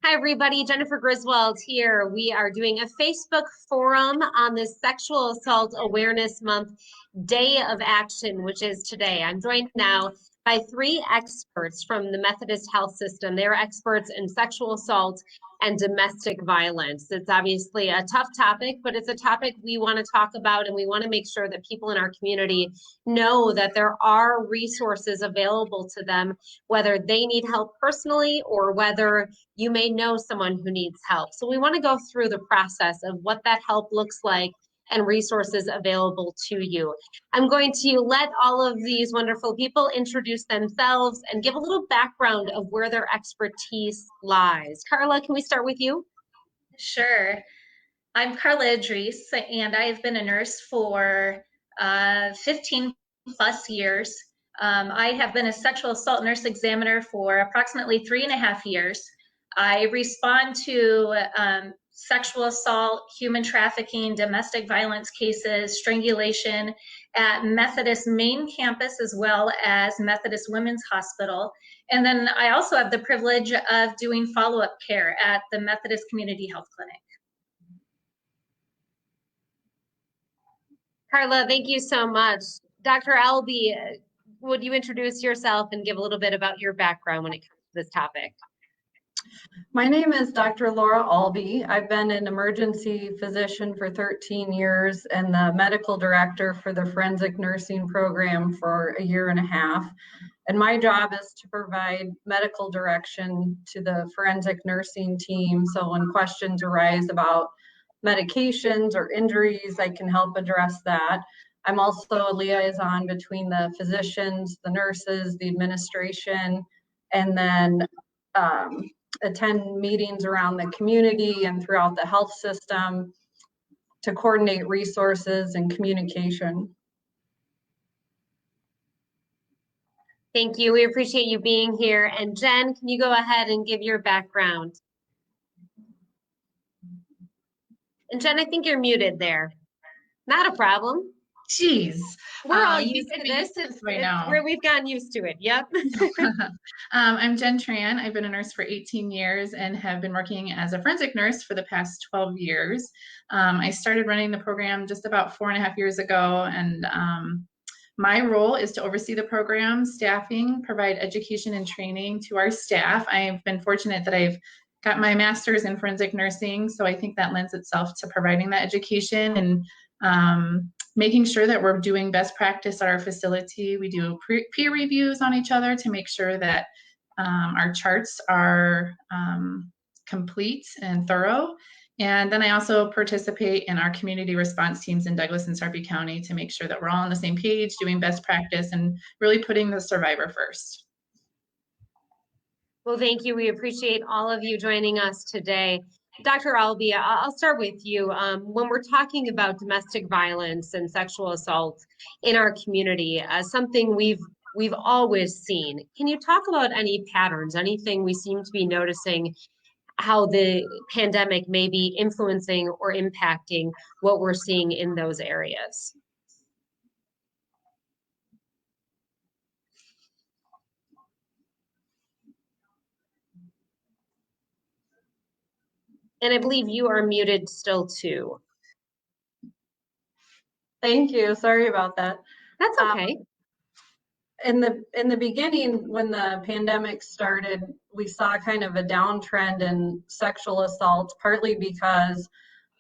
Hi, everybody. Jennifer Griswold here. We are doing a Facebook forum on this Sexual Assault Awareness Month Day of Action, which is today. I'm joined now by three experts from the Methodist Health System. They're experts in sexual assault and domestic violence. It's obviously a tough topic, but it's a topic we want to talk about, and we want to make sure that people in our community know that there are resources available to them, whether they need help personally or whether you may know someone who needs help. So we want to go through the process of what that help looks like and resources available to you. I'm going to let all of these wonderful people introduce themselves and give a little background of where their expertise lies. Carla, can we start with you? Sure. I'm Carla Idris, and I've been a nurse for 15 plus years. I have been a sexual assault nurse examiner for approximately 3.5 years. I respond to sexual assault, human trafficking, domestic violence cases, strangulation at Methodist main campus as well as Methodist Women's Hospital. And then I also have the privilege of doing follow-up care at the Methodist Community Health Clinic. Carla, thank you so much. Dr. Albee, would you introduce yourself and give a little bit about your background when it comes to this topic? My name is Dr. Laura Albee. I've been an emergency physician for 13 years and the medical director for the forensic nursing program for 1.5 years. And my job is to provide medical direction to the forensic nursing team. So when questions arise about medications or injuries, I can help address that. I'm also a liaison between the physicians, the nurses, the administration, and then attend meetings around the community and throughout the health system to coordinate resources and communication. Thank you. We appreciate you being here. And Jen, can you go ahead and give your background? And Jen, I think you're muted there. Not a problem. Jeez. We're all used to this. It's where we've gotten used to it. Yep. I'm Jen Tran. I've been a nurse for 18 years and have been working as a forensic nurse for the past 12 years. I started running the program just about 4.5 years ago, and my role is to oversee the program, staffing, provide education and training to our staff. I've been fortunate that I've got my master's in forensic nursing, so I think that lends itself to providing that education and making sure that we're doing best practice at our facility. We do peer reviews on each other to make sure that our charts are complete and thorough. And then I also participate in our community response teams in Douglas and Sarpy County to make sure that we're all on the same page, doing best practice and really putting the survivor first. Well, thank you. We appreciate all of you joining us today. Dr. Albee, I'll start with you. When we're talking about domestic violence and sexual assault in our community, something we've always seen, can you talk about any patterns, anything we seem to be noticing, how the pandemic may be influencing or impacting what we're seeing in those areas? And I believe you are muted still too. Thank you. Sorry about that. That's okay. In the beginning, when the pandemic started, we saw kind of a downtrend in sexual assault, partly because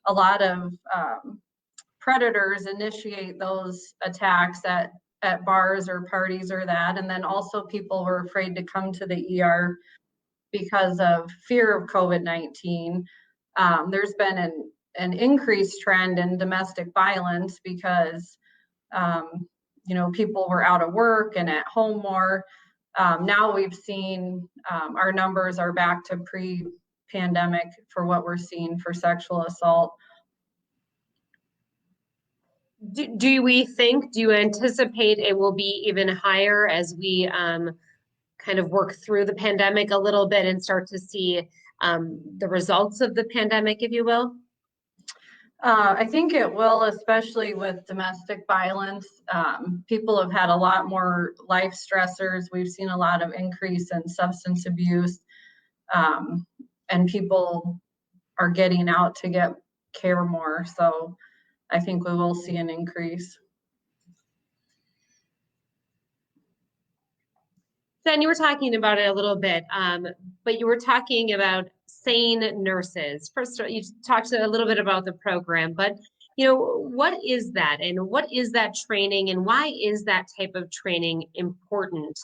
a lot of predators initiate those attacks at bars or parties or that, and then also people were afraid to come to the ER because of fear of COVID-19. There's been an increased trend in domestic violence because people were out of work and at home more. Now we've seen our numbers are back to pre-pandemic for what we're seeing for sexual assault. Do you anticipate it will be even higher as we kind of work through the pandemic a little bit and start to see the results of the pandemic, if you will? I think it will, especially with domestic violence. People have had a lot more life stressors. We've seen a lot of increase in substance abuse. and people are getting out to get care more. So I think we will see an increase. Jen, you were talking about it a little bit, but you were talking about sane nurses. First, you talked a little bit about the program, but what is that, and what is that training, and why is that type of training important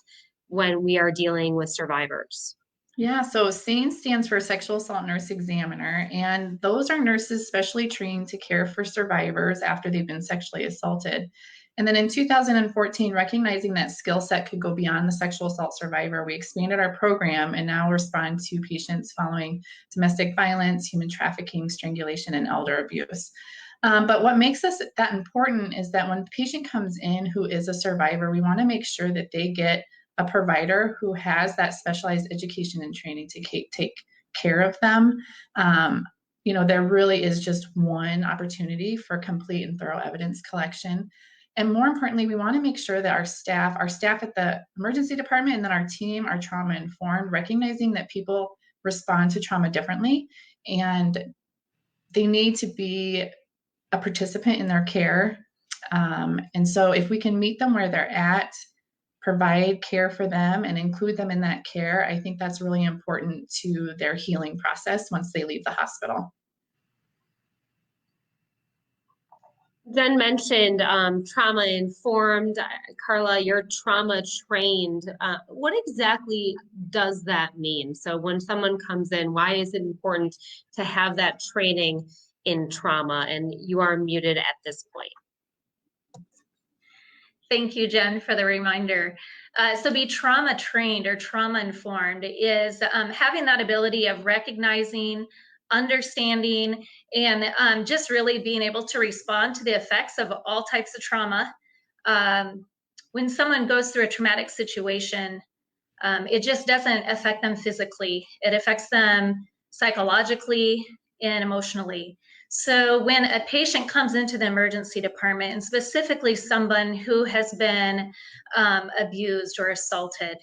when we are dealing with survivors? Yeah, so SANE stands for Sexual Assault Nurse Examiner, and those are nurses specially trained to care for survivors after they've been sexually assaulted. And then in 2014, recognizing that skill set could go beyond the sexual assault survivor, we expanded our program and now respond to patients following domestic violence, human trafficking, strangulation, and elder abuse. But what makes us that important is that when the patient comes in who is a survivor, we want to make sure that they get a provider who has that specialized education and training to take care of them. There really is just one opportunity for complete and thorough evidence collection. And more importantly, we want to make sure that our staff at the emergency department and then our team are trauma informed, recognizing that people respond to trauma differently and they need to be a participant in their care. And so if we can meet them where they're at, provide care for them and include them in that care, I think that's really important to their healing process once they leave the hospital. Jen mentioned trauma informed. Carla, you're trauma trained. What exactly does that mean? So when someone comes in, why is it important to have that training in trauma? And you are muted at this point. Thank you, Jen, for the reminder. So be trauma trained or trauma informed is having that ability of recognizing, understanding, and just really being able to respond to the effects of all types of trauma. When someone goes through a traumatic situation, it just doesn't affect them physically. It affects them psychologically and emotionally. So when a patient comes into the emergency department, and specifically someone who has been abused or assaulted,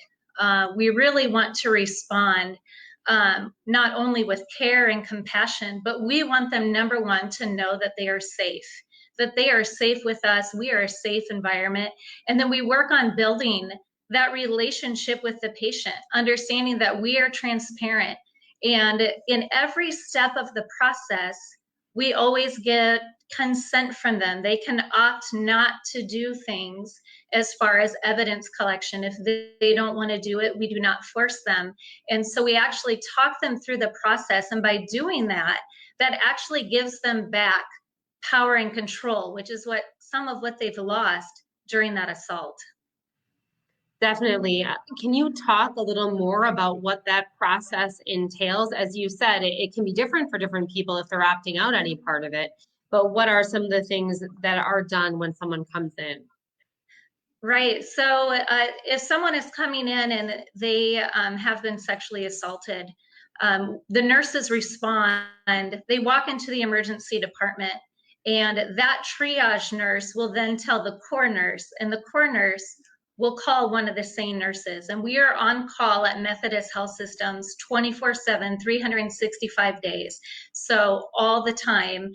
we really want to respond not only with care and compassion, but we want them, number one, to know that they are safe with us. We are a safe environment. And then we work on building that relationship with the patient, understanding that we are transparent. And in every step of the process, we always get consent from them. They can opt not to do things as far as evidence collection. If they don't want to do it, we do not force them. And so we actually talk them through the process. And by doing that, that actually gives them back power and control, which is some of what they've lost during that assault. Definitely. Can you talk a little more about what that process entails? As you said, it can be different for different people if they're opting out any part of it, but what are some of the things that are done when someone comes in? Right. So if someone is coming in and they have been sexually assaulted, the nurses respond, they walk into the emergency department, and that triage nurse will then tell the core nurse, and the core nurse will call one of the SANE nurses. And we are on call at Methodist Health Systems 24/7, 365 days. So all the time,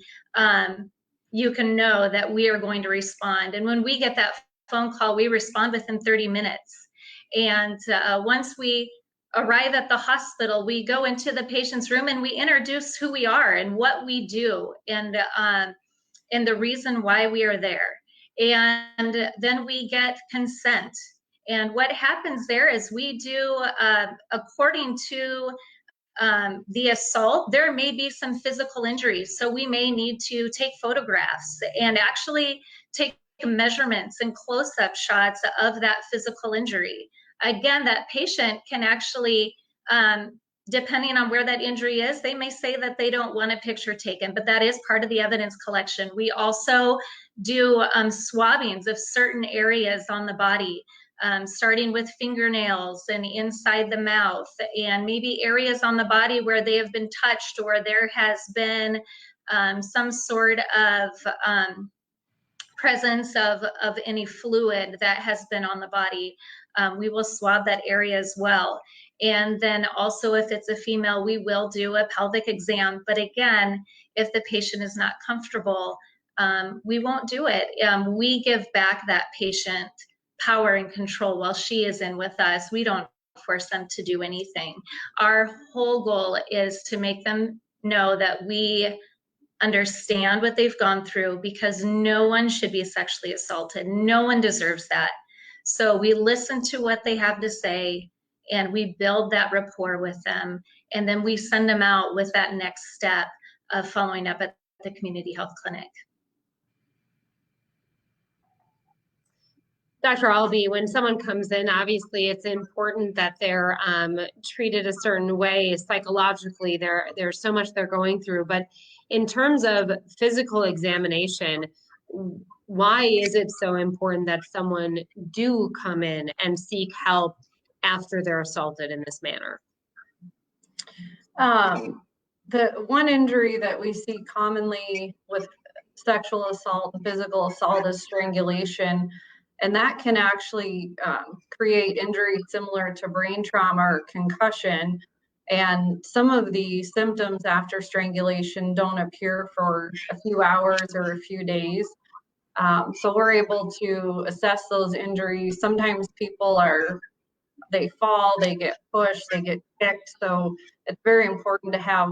you can know that we are going to respond. And when we get that phone call, we respond within 30 minutes. And once we arrive at the hospital, we go into the patient's room and we introduce who we are and what we do and the reason why we are there. And then we get consent. And what happens there is we do, according to the assault, there may be some physical injuries. So we may need to take photographs and actually take measurements and close-up shots of that physical injury. Again, that patient can actually, depending on where that injury is, they may say that they don't want a picture taken, but that is part of the evidence collection. We also do swabbings of certain areas on the body, starting with fingernails and inside the mouth, and maybe areas on the body where they have been touched or there has been some sort of presence of any fluid that has been on the body. We will swab that area as well. And then also if it's a female, we will do a pelvic exam. But again, if the patient is not comfortable, we won't do it. We give back that patient power and control while she is in with us. We don't force them to do anything. Our whole goal is to make them know that we understand what they've gone through, because no one should be sexually assaulted. No one deserves that. So we listen to what they have to say and we build that rapport with them. And then we send them out with that next step of following up at the community health clinic. Dr. Albee, when someone comes in, obviously it's important that they're treated a certain way psychologically. There's so much they're going through, but in terms of physical examination, why is it so important that someone do come in and seek help after they're assaulted in this manner? The one injury that we see commonly with sexual assault and physical assault is strangulation. And that can actually create injury similar to brain trauma or concussion. And some of the symptoms after strangulation don't appear for a few hours or a few days. So we're able to assess those injuries. Sometimes people they fall, they get pushed, they get kicked. So it's very important to have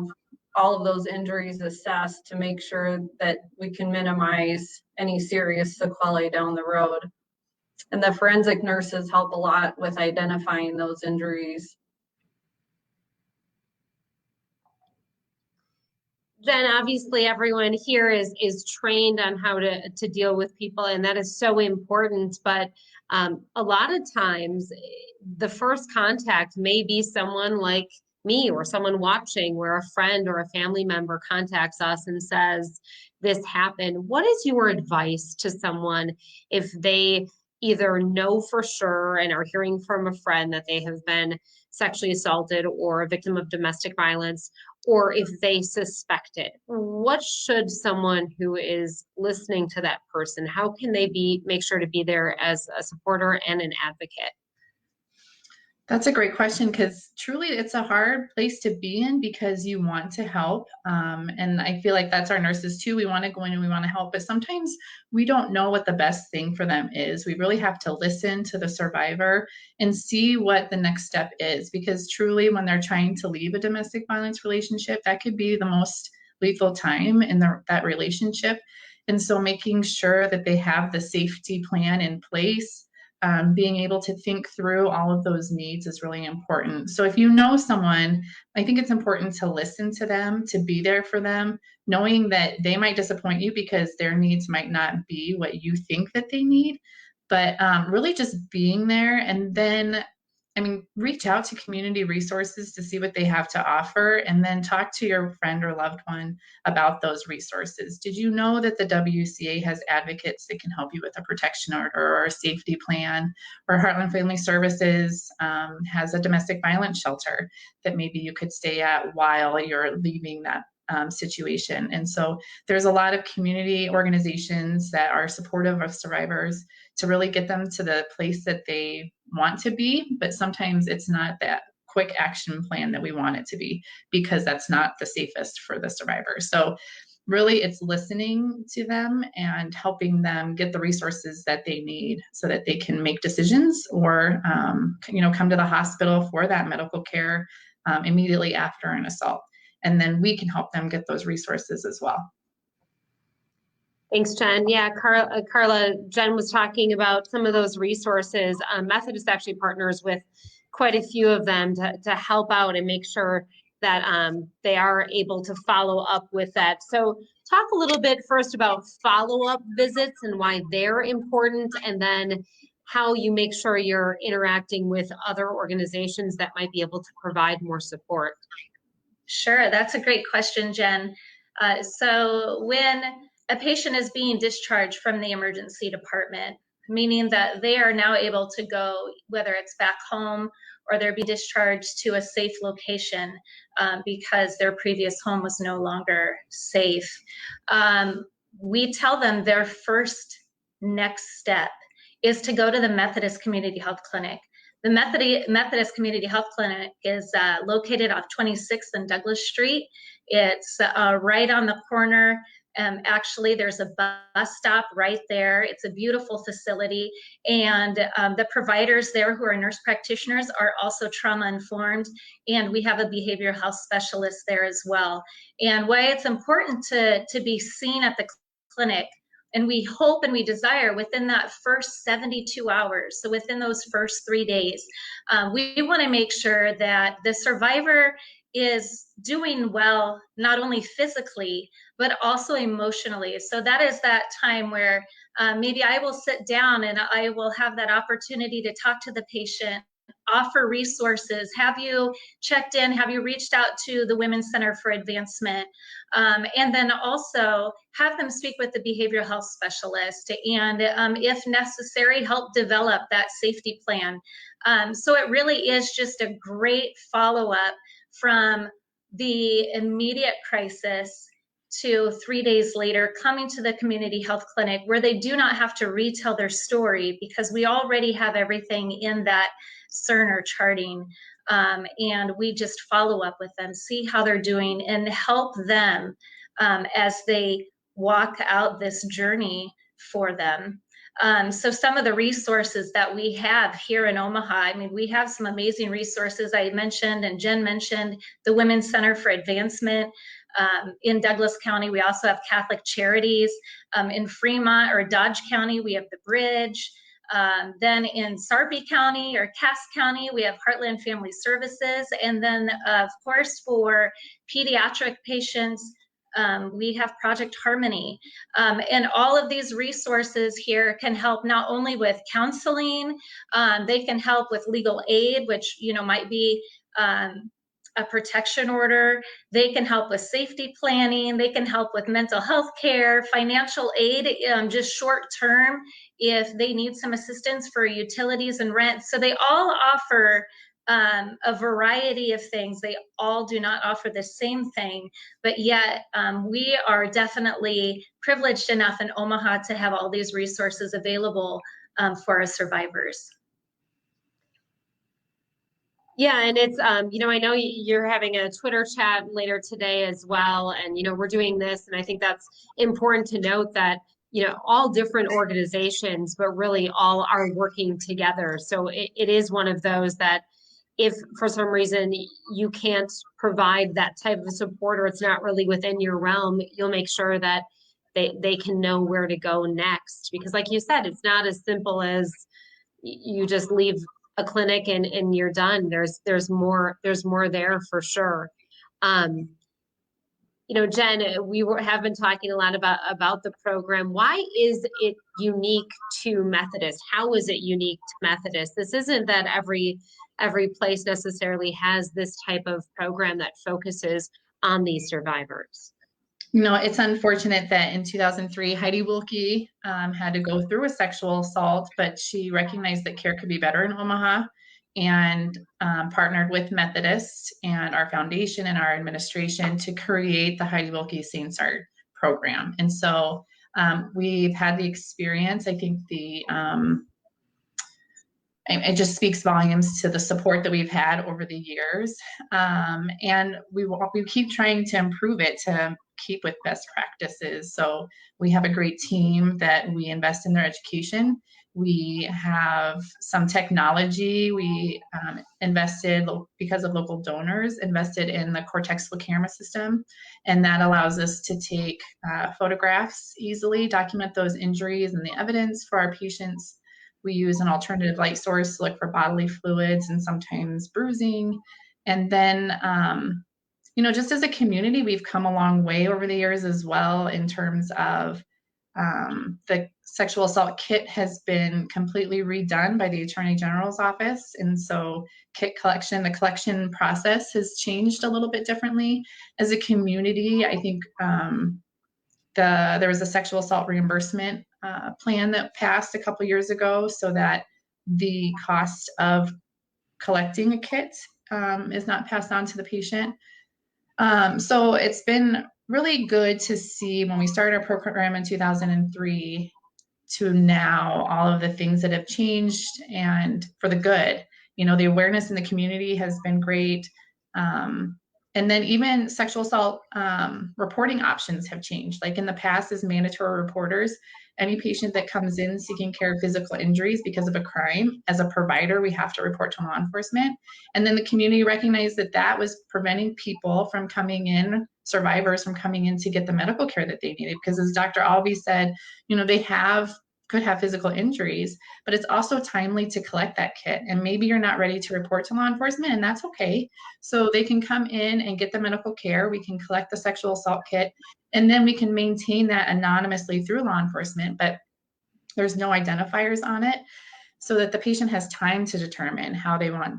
all of those injuries assessed to make sure that we can minimize any serious sequelae down the road. And the forensic nurses help a lot with identifying those injuries. Jen, obviously everyone here is trained on how to deal with people, and that is so important. But a lot of times the first contact may be someone like me or someone watching, where a friend or a family member contacts us and says, this happened. What is your advice to someone if they either know for sure and are hearing from a friend that they have been sexually assaulted or a victim of domestic violence, or if they suspect it? What should someone who is listening to that person, how can they make sure to be there as a supporter and an advocate? That's a great question, because truly it's a hard place to be in because you want to help. And I feel like that's our nurses too. We want to go in and we want to help, but sometimes we don't know what the best thing for them is. We really have to listen to the survivor and see what the next step is, because truly when they're trying to leave a domestic violence relationship, that could be the most lethal time in that relationship. And so making sure that they have the safety plan in place, being able to think through all of those needs is really important. So if you know someone, I think it's important to listen to them, to be there for them, knowing that they might disappoint you because their needs might not be what you think that they need, but really just being there. And then, reach out to community resources to see what they have to offer, and then talk to your friend or loved one about those resources. Did you know that the WCA has advocates that can help you with a protection order or a safety plan? Or Heartland Family Services has a domestic violence shelter that maybe you could stay at while you're leaving that situation. And so there's a lot of community organizations that are supportive of survivors to really get them to the place that they want to be, but sometimes it's not that quick action plan that we want it to be, because that's not the safest for the survivor. So really it's listening to them and helping them get the resources that they need so that they can make decisions or come to the hospital for that medical care immediately after an assault. And then we can help them get those resources as well. Thanks, Jen. Yeah, Carla, Jen was talking about some of those resources. Methodist actually partners with quite a few of them to help out and make sure that they are able to follow up with that. So talk a little bit first about follow-up visits and why they're important, and then how you make sure you're interacting with other organizations that might be able to provide more support. Sure, that's a great question, Jen. So when a patient is being discharged from the emergency department, meaning that they are now able to go, whether it's back home or they're being discharged to a safe location because their previous home was no longer safe, we tell them their first next step is to go to the Methodist Community Health Clinic. The Methodist Community Health Clinic is located off 26th and Douglas Street. It's right on the corner. Actually, there's a bus stop right there. It's a beautiful facility. And the providers there who are nurse practitioners are also trauma informed. And we have a behavioral health specialist there as well. And why it's important to be seen at the clinic, and we hope and we desire within that first 72 hours, so within those first 3 days, we want to make sure that the survivor is doing well, not only physically, but also emotionally. So that is that time where maybe I will sit down and I will have that opportunity to talk to the patient, offer resources. Have you checked in? Have you reached out to the Women's Center for Advancement? And then also have them speak with the behavioral health specialist and if necessary, help develop that safety plan. So it really is just a great follow-up from the immediate crisis to 3 days later coming to the community health clinic where they do not have to retell their story because we already have everything in that Cerner charting. And we just follow up with them, see how they're doing, and help them as they walk out this journey for them. So some of the resources that we have here in Omaha, I mean, we have some amazing resources. I mentioned, and Jen mentioned, the Women's Center for Advancement. In Douglas County, we also have Catholic Charities. In Fremont or Dodge County, we have the Bridge. Then in Sarpy County or Cass County, we have Heartland Family Services. And then, of course, for pediatric patients, we have Project Harmony. And all of these resources here can help not only with counseling, they can help with legal aid, which, you know, might be a protection order. They can help with safety planning. They can help with mental health care, financial aid, just short term if they need some assistance for utilities and rent. So they all offer a variety of things. They all do not offer the same thing, but yet we are definitely privileged enough in Omaha to have all these resources available for our survivors. Yeah, and it's, you know, I know you're having a Twitter chat later today as well, and, you know, we're doing this, and I think that's important to note that, you know, all different organizations, but really all are working together. So it is one of those that if for some reason you can't provide that type of support or it's not really within your realm, you'll make sure that they can know where to go next. Because like you said, it's not as simple as you just leave a clinic and you're done. There's more there for sure. You know, Jen, have been talking a lot about the program. Why is it unique to Methodist? How is it unique to Methodist? This isn't that every place necessarily has this type of program that focuses on these survivors. You know, it's unfortunate that in 2003, Heidi Wilkie had to go through a sexual assault, but she recognized that care could be better in Omaha and partnered with Methodist and our foundation and our administration to create the Heidi Wilkie Sane Start program. And so we've had the experience. I think it just speaks volumes to the support that we've had over the years. And we keep trying to improve it to keep with best practices. So we have a great team that we invest in their education. We have some technology. We invested, because of local donors, invested in the Cortex camera system. And that allows us to take photographs easily, document those injuries and the evidence for our patients. We use an alternative light source to look for bodily fluids and sometimes bruising. And then, you know, just as a community, we've come a long way over the years as well in terms of the sexual assault kit has been completely redone by the Attorney General's office. And so kit collection, the collection process has changed a little bit differently. As a community, I think there was a sexual assault reimbursement plan that passed a couple years ago so that the cost of collecting a kit is not passed on to the patient. So it's been really good to see when we started our program in 2003 to now all of the things that have changed and for the good. The awareness in the community has been great. And then even sexual assault reporting options have changed. Like in the past, as mandatory reporters, any patient that comes in seeking care of physical injuries because of a crime, as a provider, we have to report to law enforcement. And then the community recognized that that was preventing people from coming in, survivors from coming in to get the medical care that they needed. Because as Dr. Albee said, they could have physical injuries, but it's also timely to collect that kit. And maybe you're not ready to report to law enforcement, and that's okay. So they can come in and get the medical care. We can collect the sexual assault kit, and then we can maintain that anonymously through law enforcement, but there's no identifiers on it, so that the patient has time to determine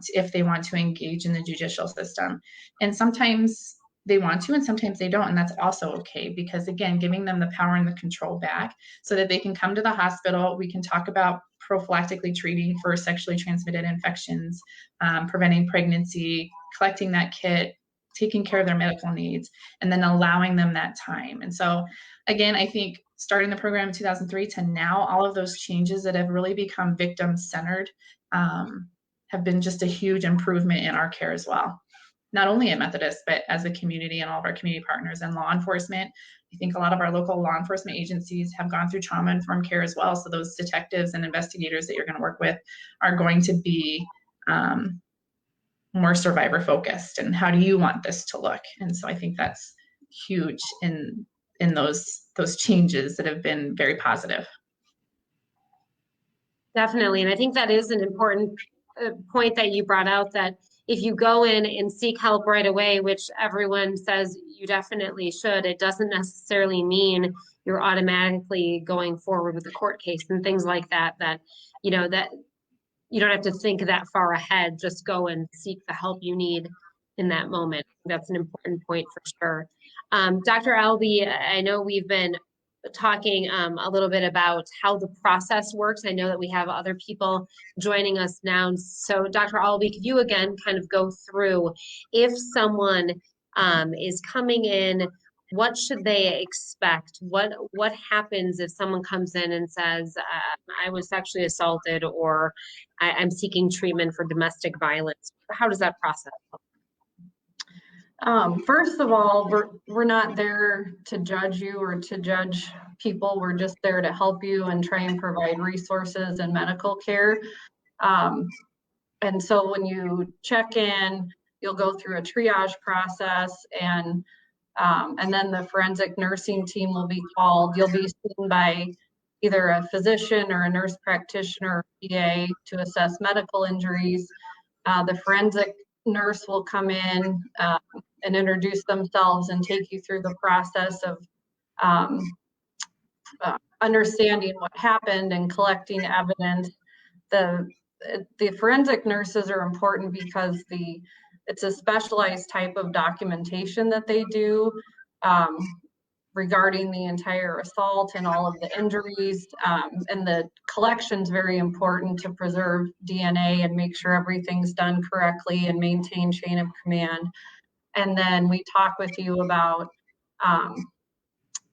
if they want to engage in the judicial system. And sometimes they want to, and sometimes they don't. And that's also okay, because again, giving them the power and the control back so that they can come to the hospital. We can talk about prophylactically treating for sexually transmitted infections, preventing pregnancy, collecting that kit, taking care of their medical needs, and then allowing them that time. And so again, I think starting the program in 2003 to now, all of those changes that have really become victim-centered have been just a huge improvement in our care as well. Not only at Methodist, but as a community and all of our community partners and law enforcement. I think a lot of our local law enforcement agencies have gone through trauma-informed care as well. So those detectives and investigators that you're going to work with are going to be more survivor-focused. And how do you want this to look? And so I think that's huge in those changes that have been very positive. Definitely. And I think that is an important point that you brought out, that if you go in and seek help right away, which everyone says you definitely should, it doesn't necessarily mean you're automatically going forward with a court case and things like that, that you don't have to think that far ahead. Just go and seek the help you need in that moment. That's an important point for sure. Dr. Albee, I know we've been talking a little bit about how the process works. I know that we have other people joining us now. So Dr. Albee, could you again kind of go through, if someone is coming in, what should they expect? What happens if someone comes in and says, I was sexually assaulted, or I'm seeking treatment for domestic violence? How does that process look? First of all, we're not there to judge you or to judge people. We're just there to help you and try and provide resources and medical care. And so when you check in, you'll go through a triage process, and then the forensic nursing team will be called. You'll be seen by either a physician or a nurse practitioner or PA to assess medical injuries. The forensic nurse will come in and introduce themselves and take you through the process of understanding what happened and collecting evidence. The forensic nurses are important because it's a specialized type of documentation that they do regarding the entire assault and all of the injuries. And the collection's very important to preserve DNA and make sure everything's done correctly and maintain chain of command. And then we talk with you about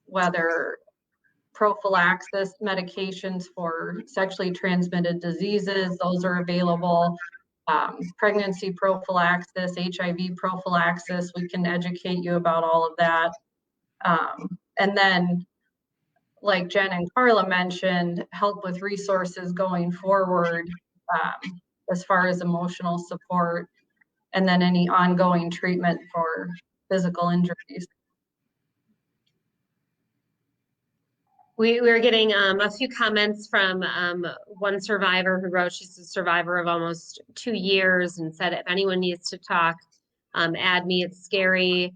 whether prophylaxis medications for sexually transmitted diseases, those are available. Pregnancy prophylaxis, HIV prophylaxis, we can educate you about all of that. And then, like Jen and Carla mentioned, help with resources going forward as far as emotional support, and then any ongoing treatment for physical injuries. We were getting a few comments from one survivor who wrote, she's a survivor of almost 2 years, and said, if anyone needs to talk, add me. It's scary.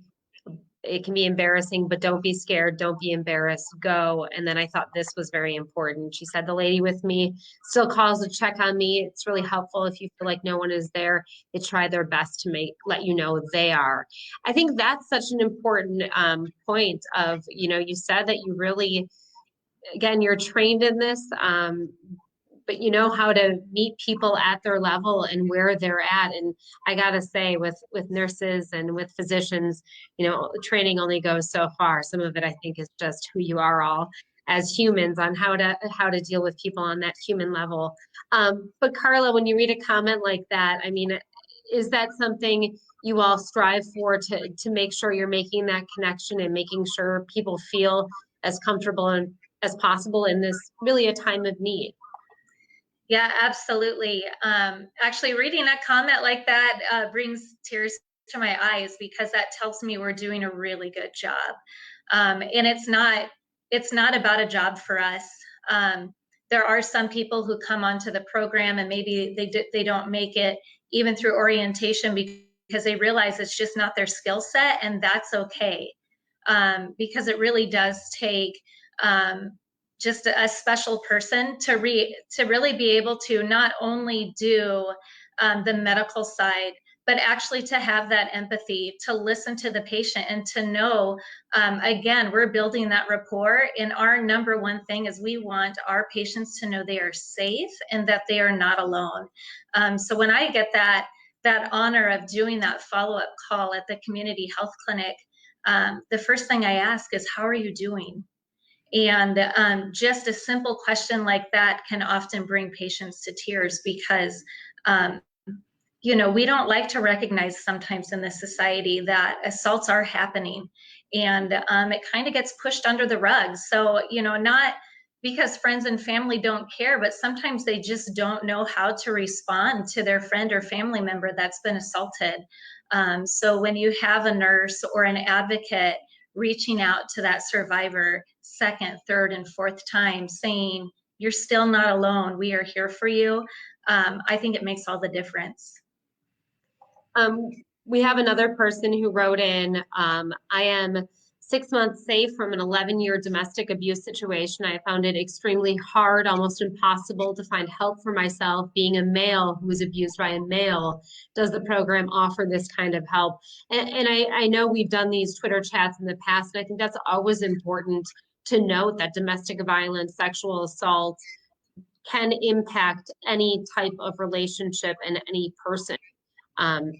It can be embarrassing, but don't be scared. Don't be embarrassed. Go. And then I thought this was very important. She said, the lady with me still calls to check on me. It's really helpful if you feel like no one is there. They try their best to let you know they are. I think that's such an important point of, you said that you really, again, you're trained in this, but you know how to meet people at their level and where they're at. And I gotta say, with nurses and with physicians, training only goes so far. Some of it, I think, is just who you are all. as humans on how to deal with people on that human level. But Carla, when you read a comment like that, I mean, is that something you all strive for, to make sure you're making that connection and making sure people feel as comfortable as possible in this really a time of need? Yeah, absolutely. Actually, reading a comment like that brings tears to my eyes, because that tells me we're doing a really good job. And it's not about a job for us. There are some people who come onto the program and maybe they don't make it even through orientation because they realize it's just not their skill set, and that's okay. Because it really does take just a special person to really be able to not only do the medical side, but actually to have that empathy, to listen to the patient, and to know, again, we're building that rapport. And our number one thing is we want our patients to know they are safe and that they are not alone. So when I get that honor of doing that follow-up call at the community health clinic, the first thing I ask is, how are you doing? And just a simple question like that can often bring patients to tears, because we don't like to recognize sometimes in this society that assaults are happening, and it kind of gets pushed under the rug. So, not because friends and family don't care, but sometimes they just don't know how to respond to their friend or family member that's been assaulted. So when you have a nurse or an advocate reaching out to that survivor second, third, and fourth time saying, you're still not alone, we are here for you, I think it makes all the difference. We have another person who wrote in, I am 6 months safe from an 11-year domestic abuse situation. I found it extremely hard, almost impossible to find help for myself. Being a male who was abused by a male, does the program offer this kind of help? And I know we've done these Twitter chats in the past, and I think that's always important to note that domestic violence, sexual assault can impact any type of relationship and any person.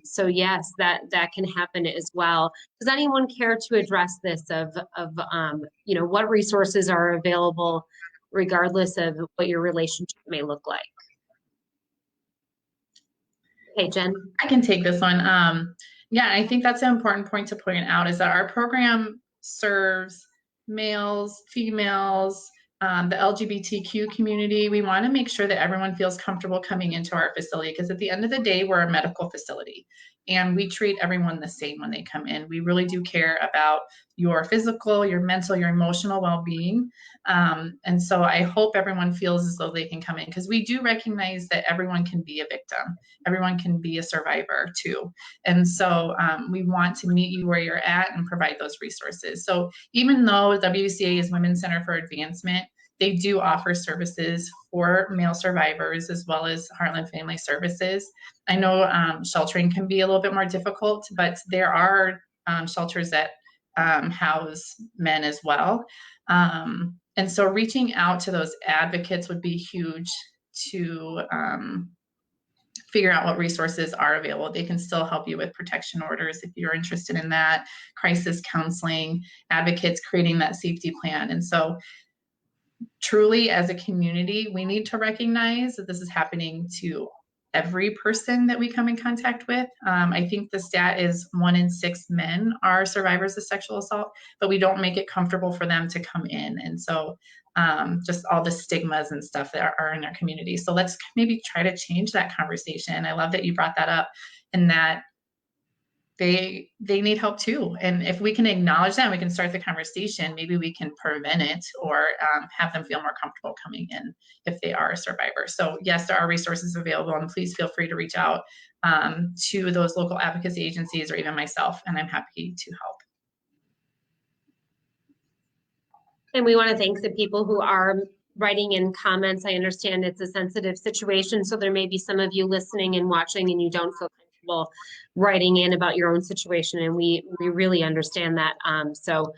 So yes, that can happen as well. Does anyone care to address this of what resources are available regardless of what your relationship may look like? Hey, Jen. I can take this one. Yeah, I think that's an important point to point out, is that our program serves males, females, the LGBTQ community. We want to make sure that everyone feels comfortable coming into our facility, because at the end of the day, we're a medical facility and we treat everyone the same when they come in. We really do care about your physical, your mental, your emotional well-being. And so I hope everyone feels as though they can come in, because we do recognize that everyone can be a victim. Everyone can be a survivor too. And so we want to meet you where you're at and provide those resources. So even though WCA is Women's Center for Advancement, they do offer services for male survivors as well as Heartland Family Services. I know sheltering can be a little bit more difficult, but there are shelters that house men as well. And so reaching out to those advocates would be huge to figure out what resources are available. They can still help you with protection orders if you're interested in that, crisis counseling, advocates creating that safety plan. And so truly, as a community, we need to recognize that this is happening to every person that we come in contact with. I think the stat is 1 in 6 men are survivors of sexual assault, but we don't make it comfortable for them to come in. And so just all the stigmas and stuff that are in our community. So let's maybe try to change that conversation. I love that you brought that up, and that they need help too. And if we can acknowledge that, we can start the conversation, maybe we can prevent it, or have them feel more comfortable coming in if they are a survivor. So yes, there are resources available, and please feel free to reach out to those local advocacy agencies or even myself, and I'm happy to help. And we want to thank the people who are writing in comments. I understand it's a sensitive situation, so there may be some of you listening and watching and you don't feel comfortable writing in about your own situation, and we really understand that. So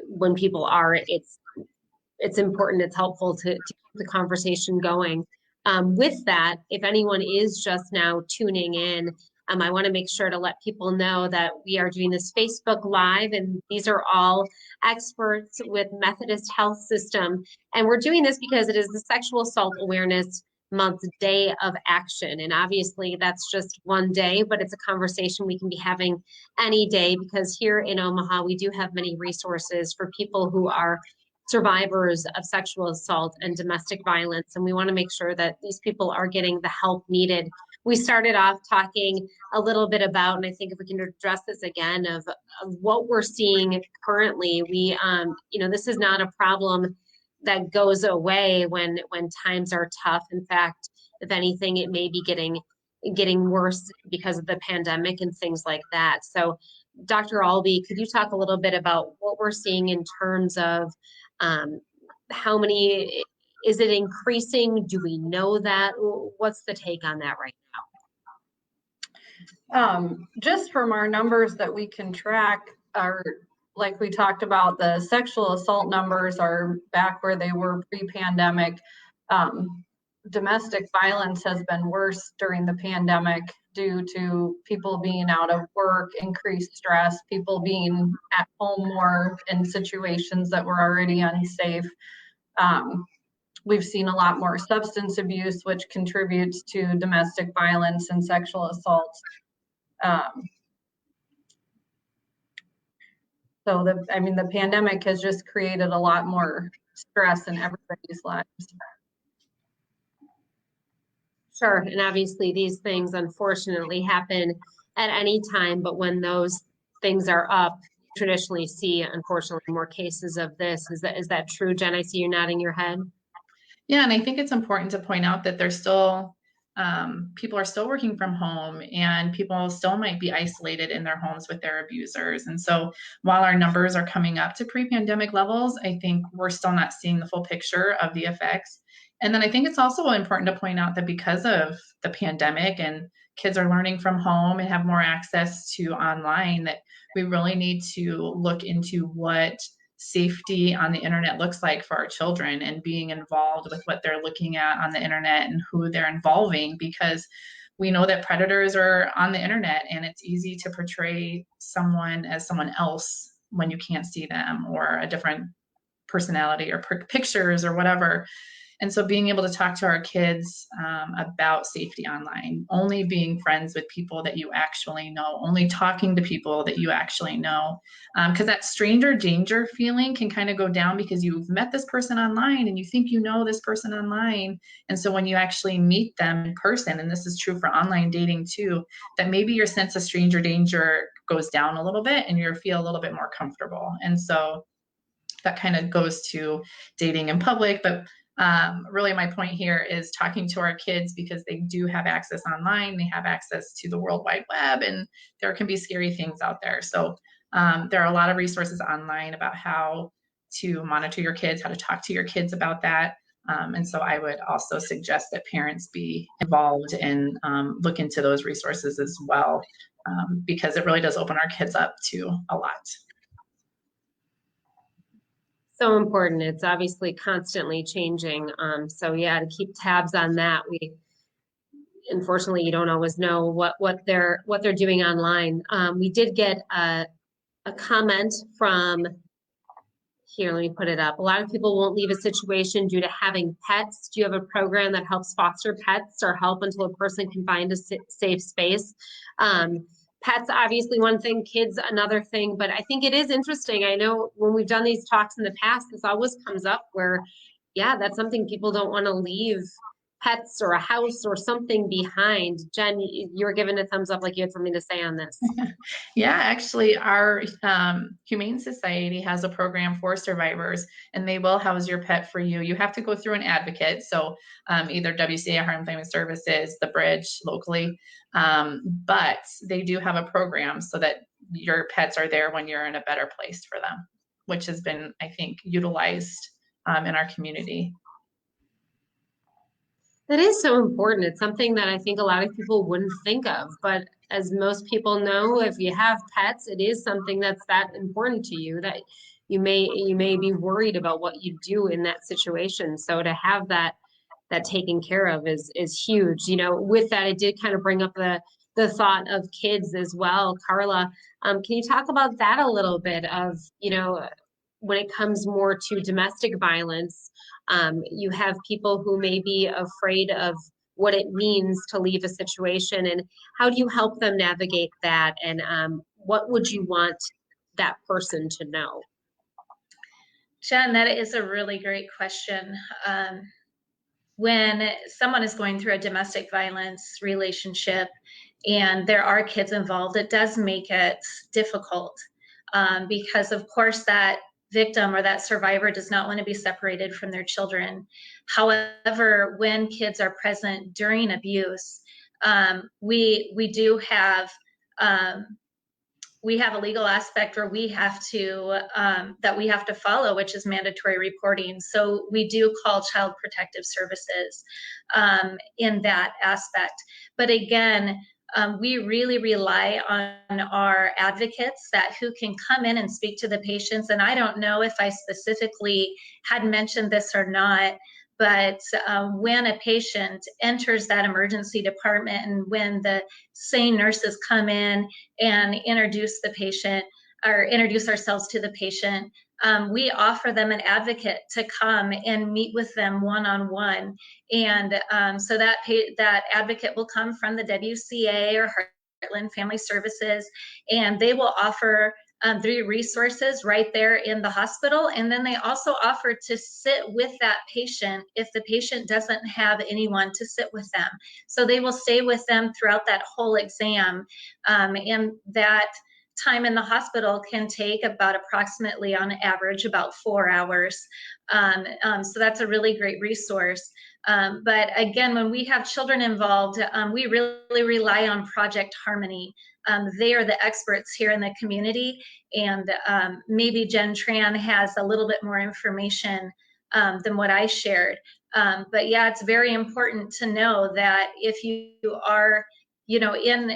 when people are, it's important, it's helpful to keep the conversation going. With that, if anyone is just now tuning in, I want to make sure to let people know that we are doing this Facebook Live, and these are all experts with Methodist Health System. And we're doing this because it is the Sexual Assault Awareness Month Day of Action. And obviously that's just one day, but it's a conversation we can be having any day, because here in Omaha, we do have many resources for people who are survivors of sexual assault and domestic violence. And we want to make sure that these people are getting the help needed. We started off talking a little bit about, and I think if we can address this again, of what we're seeing currently. We, this is not a problem that goes away when times are tough. In fact, if anything, it may be getting worse because of the pandemic and things like that. So, Dr. Albee, could you talk a little bit about what we're seeing in terms of how many? Is it increasing? Do we know that? What's the take on that right now? Just from our numbers that we can track, are like we talked about, the sexual assault numbers are back where they were pre-pandemic. Domestic violence has been worse during the pandemic due to people being out of work, increased stress, people being at home more in situations that were already unsafe. We've seen a lot more substance abuse, which contributes to domestic violence and sexual assaults. So the pandemic has just created a lot more stress in everybody's lives. Sure, and obviously these things unfortunately happen at any time, but when those things are up, you traditionally see, unfortunately, more cases of this. Is that true, Jen? I see you nodding your head. Yeah, and I think it's important to point out that there's still people are still working from home, and people still might be isolated in their homes with their abusers. And so while our numbers are coming up to pre-pandemic levels, I think we're still not seeing the full picture of the effects. And then I think it's also important to point out that because of the pandemic and kids are learning from home and have more access to online, that we really need to look into what safety on the internet looks like for our children, and being involved with what they're looking at on the internet and who they're involving, because we know that predators are on the internet, and it's easy to portray someone as someone else when you can't see them, or a different personality or pictures or whatever. And so being able to talk to our kids about safety online, only being friends with people that you actually know, only talking to people that you actually know, because that stranger danger feeling can kind of go down because you've met this person online and you think you know this person online. And so when you actually meet them in person, and this is true for online dating too, that maybe your sense of stranger danger goes down a little bit and you feel a little bit more comfortable. And so that kind of goes to dating in public. But really my point here is talking to our kids, because they do have access online, they have access to the World Wide Web, and there can be scary things out there. So there are a lot of resources online about how to monitor your kids, how to talk to your kids about that. And so I would also suggest that parents be involved and look into those resources as well, because it really does open our kids up to a lot. So important. It's obviously constantly changing. So yeah, to keep tabs on that. Unfortunately, you don't always know what they're doing online. We did get a comment from here. Let me put it up. A lot of people won't leave a situation due to having pets. Do you have a program that helps foster pets or help until a person can find a safe space? Pets, obviously one thing, kids, another thing, but I think it is interesting. I know when we've done these talks in the past, this always comes up where, yeah, that's something people don't want to leave pets or a house or something behind. Jen, you were giving a thumbs up like you had something to say on this. Yeah, actually, our Humane Society has a program for survivors, and they will house your pet for you. You have to go through an advocate, so either WCA, Harm Family Services, the Bridge locally, but they do have a program so that your pets are there when you're in a better place for them, which has been, I think, utilized in our community. That is so important. It's something that I think a lot of people wouldn't think of, but as most people know, if you have pets, it is something that's that important to you, that you may be worried about what you do in that situation. So to have that taken care of is huge. You know, with that, it did kind of bring up the the thought of kids as well. Carla, can you talk about that a little bit of, when it comes more to domestic violence, you have people who may be afraid of what it means to leave a situation, and how do you help them navigate that, and what would you want that person to know? Jen, that is a really great question. When someone is going through a domestic violence relationship and there are kids involved, it does make it difficult, because of course that victim or that survivor does not want to be separated from their children. However, when kids are present during abuse, we do have a legal aspect where we have to follow, which is mandatory reporting. So we do call Child Protective Services in that aspect. But again, we really rely on our advocates who can come in and speak to the patients. And I don't know if I specifically had mentioned this or not, but when a patient enters that emergency department and when the same nurses come in and introduce the patient or introduce ourselves to the patient, we offer them an advocate to come and meet with them one-on-one. And so that advocate will come from the WCA or Heartland Family Services, and they will offer 3 resources right there in the hospital. And then they also offer to sit with that patient if the patient doesn't have anyone to sit with them. So they will stay with them throughout that whole exam. And that time in the hospital can take about approximately, on average, about 4 hours. So that's a really great resource. But again, when we have children involved, we really rely on Project Harmony. They are the experts here in the community, and maybe Jen Tran has a little bit more information than what I shared. But yeah, it's very important to know that if you are, in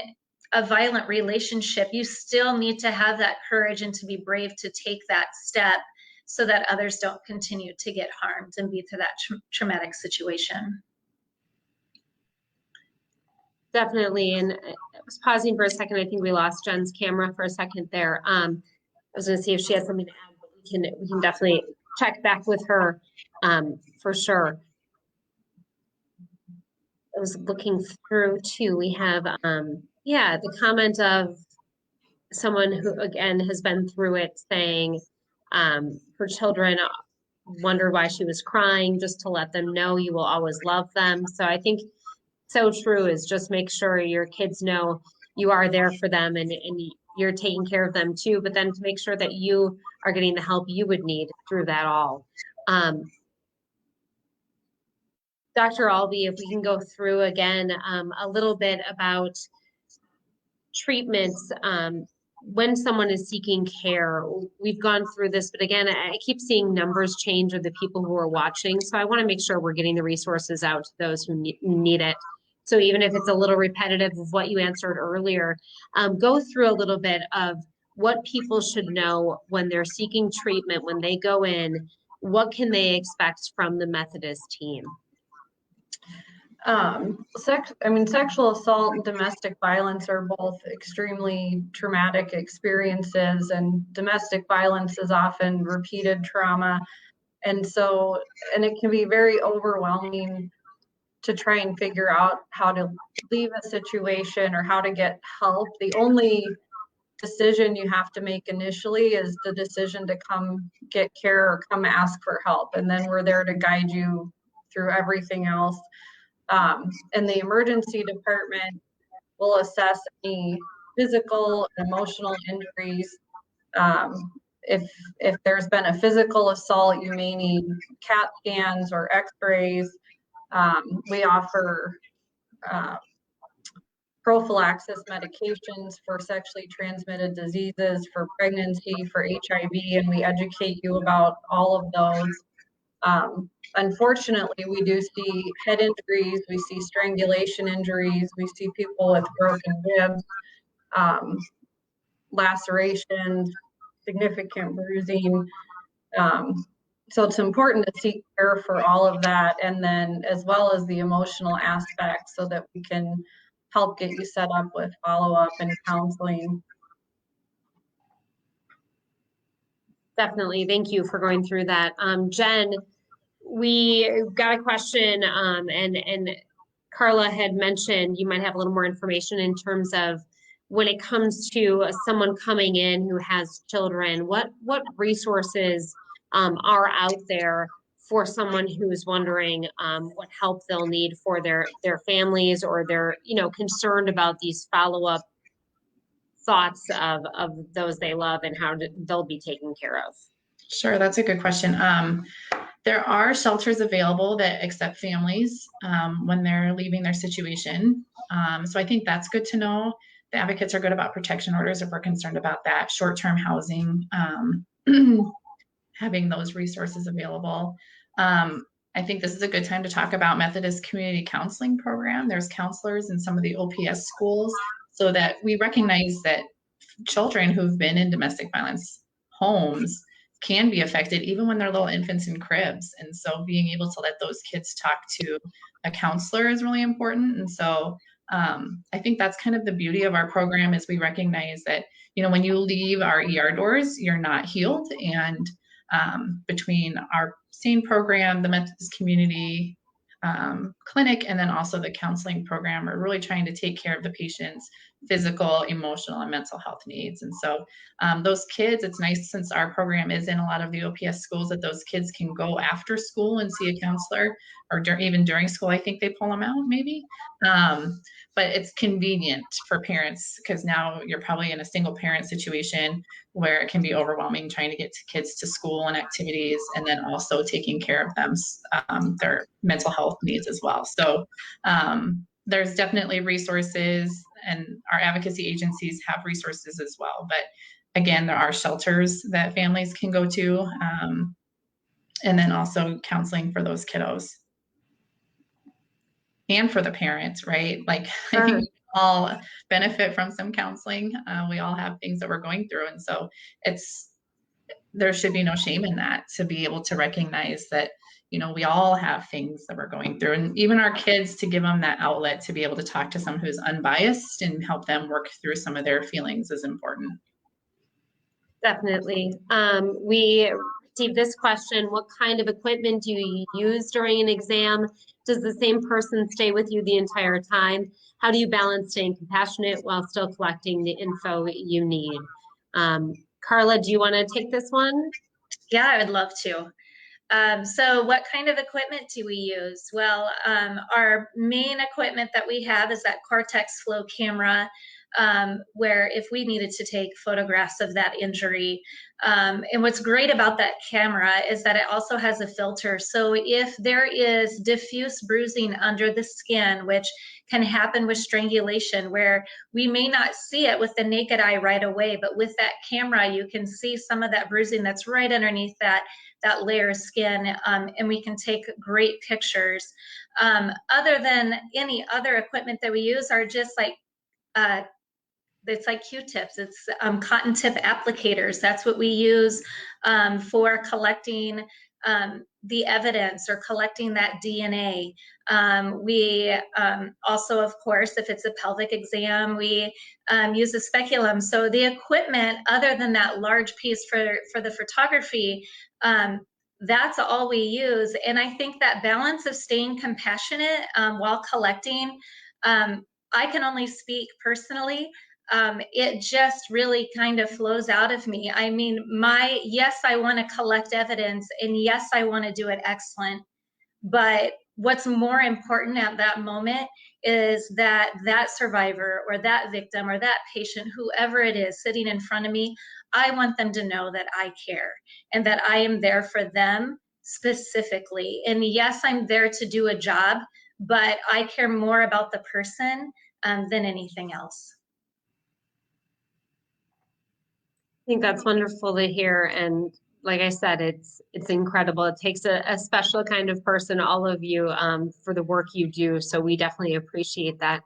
a violent relationship, you still need to have that courage and to be brave to take that step so that others don't continue to get harmed and be through that traumatic situation. Definitely. And I was pausing for a second. I think we lost Jen's camera for a second there. I was going to see if she had something to add, but we can definitely check back with her for sure. I was looking through too. We have the comment of someone who again has been through it, saying her children wondered why she was crying, just to let them know you will always love them. So I think so true is just make sure your kids know you are there for them, and you're taking care of them too, but then to make sure that you are getting the help you would need through that all. Dr. Albee, if we can go through again a little bit about treatments when someone is seeking care. We've gone through this, but again, I keep seeing numbers change of the people who are watching. So I want to make sure we're getting the resources out to those who need it. So even if it's a little repetitive of what you answered earlier, go through a little bit of what people should know when they're seeking treatment, when they go in, what can they expect from the Methodist team? Sexual assault and domestic violence are both extremely traumatic experiences, and domestic violence is often repeated trauma. And it can be very overwhelming to try and figure out how to leave a situation or how to get help. The only decision you have to make initially is the decision to come get care or come ask for help. And then we're there to guide you through everything else. And the emergency department will assess any physical and emotional injuries. If there's been a physical assault, you may need CAT scans or x-rays. We offer prophylaxis medications for sexually transmitted diseases, for pregnancy, for HIV, and we educate you about all of those. Unfortunately, we do see head injuries, we see strangulation injuries, we see people with broken ribs, lacerations, significant bruising. So it's important to seek care for all of that, and then as well as the emotional aspect, so that we can help get you set up with follow-up and counseling. Definitely. Thank you for going through that. Jen, we got a question, and Carla had mentioned you might have a little more information in terms of when it comes to someone coming in who has children, what resources are out there for someone who's wondering what help they'll need for their families, or they're concerned about these follow-up thoughts of those they love and how they'll be taken care of. Sure, that's a good question. There are shelters available that accept families when they're leaving their situation. So I think that's good to know. The advocates are good about protection orders if we're concerned about that. Short-term housing, having those resources available. I think this is a good time to talk about Methodist Community Counseling Program. There's counselors in some of the OPS schools, so that we recognize that children who've been in domestic violence homes can be affected even when they're little infants in cribs. And so being able to let those kids talk to a counselor is really important. And so I think that's kind of the beauty of our program, is we recognize that, when you leave our ER doors, you're not healed. And between our SANE program, the Methodist Community Clinic, and then also the counseling program, we're really trying to take care of the patient's physical, emotional, and mental health needs. And so those kids, it's nice, since our program is in a lot of the OPS schools, that those kids can go after school and see a counselor, or even during school. I think they pull them out maybe. But it's convenient for parents, because now you're probably in a single parent situation where it can be overwhelming trying to get kids to school and activities, and then also taking care of them, their mental health needs as well. So there's definitely resources, and our advocacy agencies have resources as well. But again, there are shelters that families can go to, and then also counseling for those kiddos. And for the parents, right? Like, I think we all benefit from some counseling. We all have things that we're going through. And so there should be no shame in that, to be able to recognize that, we all have things that we're going through. And even our kids, to give them that outlet to be able to talk to someone who's unbiased and help them work through some of their feelings is important. Definitely. We received this question: what kind of equipment do you use during an exam? Does the same person stay with you the entire time? How do you balance staying compassionate while still collecting the info you need? Carla, do you want to take this one? Yeah, I would love to. So what kind of equipment do we use? Well, our main equipment that we have is that Cortex flow camera, where if we needed to take photographs of that injury. And what's great about that camera is that it also has a filter. So if there is diffuse bruising under the skin, which can happen with strangulation, where we may not see it with the naked eye right away, but with that camera, you can see some of that bruising that's right underneath that layer of skin, and we can take great pictures. Other than any other equipment that we use are just like, it's like Q-tips. It's cotton tip applicators. That's what we use for collecting the evidence, or collecting that DNA. We also, of course, if it's a pelvic exam, we use a speculum. So the equipment, other than that large piece for the photography, that's all we use. And I think that balance of staying compassionate while collecting, I can only speak personally. It just really kind of flows out of me. I mean, yes, I want to collect evidence, and yes, I want to do it excellent. But what's more important at that moment is that survivor, or that victim, or that patient, whoever it is sitting in front of me, I want them to know that I care, and that I am there for them specifically. And yes, I'm there to do a job, but I care more about the person than anything else. I think that's wonderful to hear. And like I said, it's incredible. It takes a special kind of person, all of you, for the work you do. So we definitely appreciate that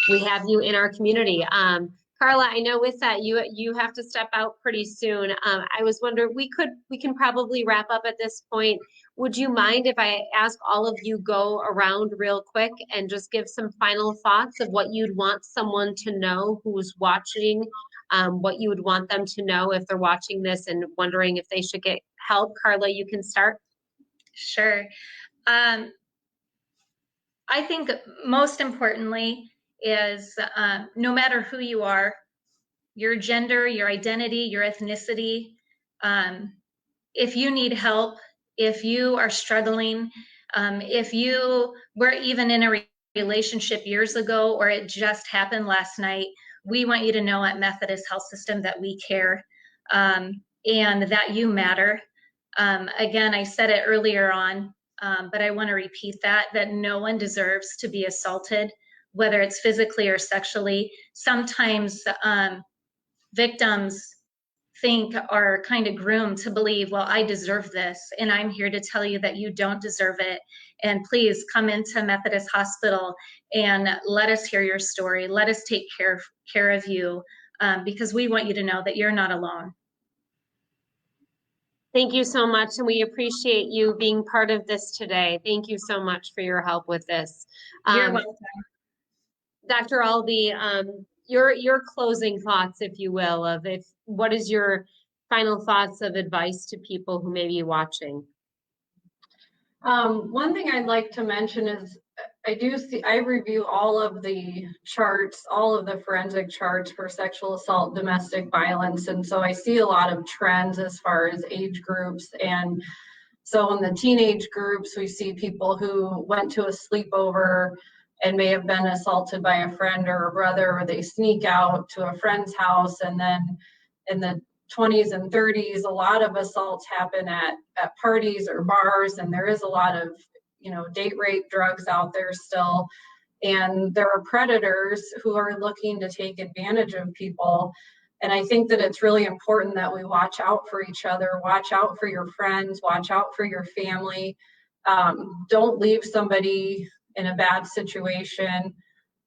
we have you in our community. Carla, I know with that you have to step out pretty soon. I was wondering we can probably wrap up at this point. Would you mind if I ask all of you go around real quick and just give some final thoughts of what you'd want someone to know who's watching, what you would want them to know if they're watching this and wondering if they should get help? Carla, you can start. Sure. I think most importantly is no matter who you are, your gender, your identity, your ethnicity, if you need help, if you are struggling, if you were even in a relationship years ago or it just happened last night, we want you to know at Methodist Health System that we care and that you matter. Again, I said it earlier on, but I want to repeat that no one deserves to be assaulted, whether it's physically or sexually. Sometimes victims think are kind of groomed to believe, well, I deserve this, and I'm here to tell you that you don't deserve it. And please come into Methodist Hospital and let us hear your story. Let us take care of you because we want you to know that you're not alone. Thank you so much, and we appreciate you being part of this today. Thank you so much for your help with this. You're welcome. Dr. Albee, your closing thoughts, if you will, of what is your final thoughts of advice to people who may be watching? One thing I'd like to mention is I review all of the charts, all of the forensic charts for sexual assault, domestic violence. And so I see a lot of trends as far as age groups. And so in the teenage groups, we see people who went to a sleepover and may have been assaulted by a friend or a brother, or they sneak out to a friend's house. And then in the 20s and 30s, a lot of assaults happen at parties or bars, and there is a lot of, date rape, drugs out there still. And there are predators who are looking to take advantage of people. And I think that it's really important that we watch out for each other, watch out for your friends, watch out for your family. Don't leave somebody in a bad situation.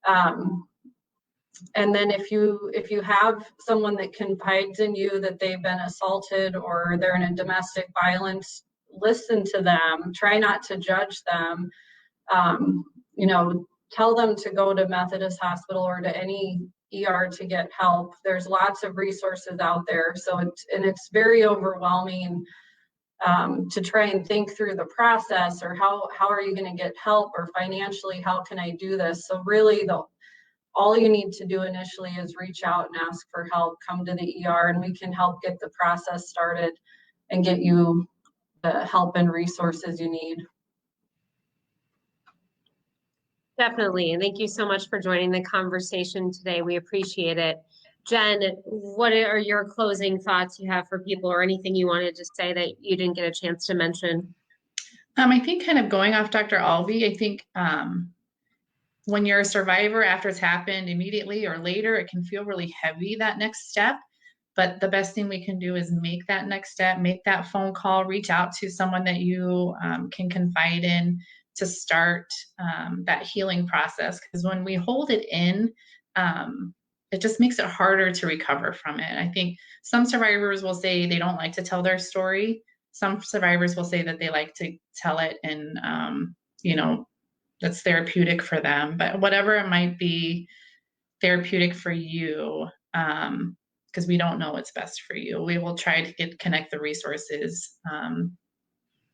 And then if you have someone that confides in you that they've been assaulted or they're in a domestic violence, listen to them, try not to judge them. Tell them to go to Methodist Hospital or to any ER to get help. There's lots of resources out there. So it's very overwhelming to try and think through the process, or how are you going to get help, or financially, how can I do this? So really all you need to do initially is reach out and ask for help, come to the ER, and we can help get the process started and get you the help and resources you need. Definitely, and thank you so much for joining the conversation today. We appreciate it. Jen, what are your closing thoughts you have for people, or anything you wanted to say that you didn't get a chance to mention? I think kind of going off Dr. Albee, I think when you're a survivor after it's happened immediately or later, it can feel really heavy, that next step. But the best thing we can do is make that next step, make that phone call, reach out to someone that you can confide in to start that healing process. Because when we hold it in, it just makes it harder to recover from it. I think some survivors will say they don't like to tell their story. Some survivors will say that they like to tell it and, that's therapeutic for them. But whatever it might be therapeutic for you, because we don't know what's best for you, we will try to connect the resources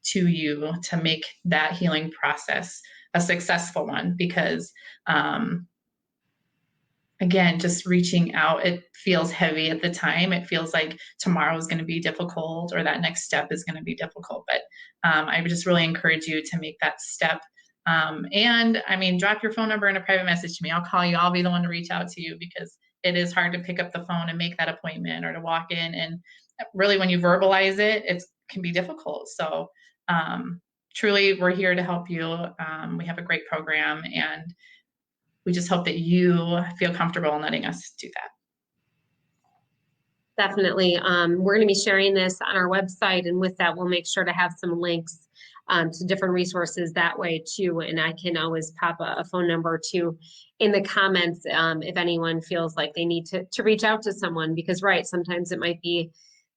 to you to make that healing process a successful one. Because again, just reaching out, it feels heavy at the time. It feels like tomorrow is going to be difficult, or that next step is going to be difficult. But I would just really encourage you to make that step. And I mean, drop your phone number in a private message to me. I'll call you. I'll be the one to reach out to you, because it is hard to pick up the phone and make that appointment, or to walk in. And really, when you verbalize it, it can be difficult. So truly, we're here to help you. We have a great program, and we just hope that you feel comfortable in letting us do that. Definitely. We're going to be sharing this on our website, and with that, we'll make sure to have some links to different resources that way too. And I can always pop a phone number too in the comments if anyone feels like they need to reach out to someone, because right, sometimes it might be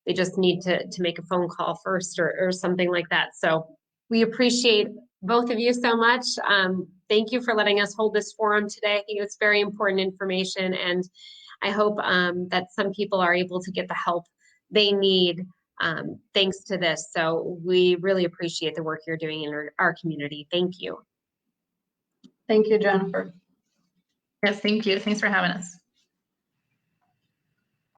they just need to make a phone call first or something like that. So we appreciate both of you so much. Thank you for letting us hold this forum today. I think it's very important information, and I hope that some people are able to get the help they need thanks to this. So we really appreciate the work you're doing in our community. Thank you. Thank you, Jennifer. Yes, thank you. Thanks for having us.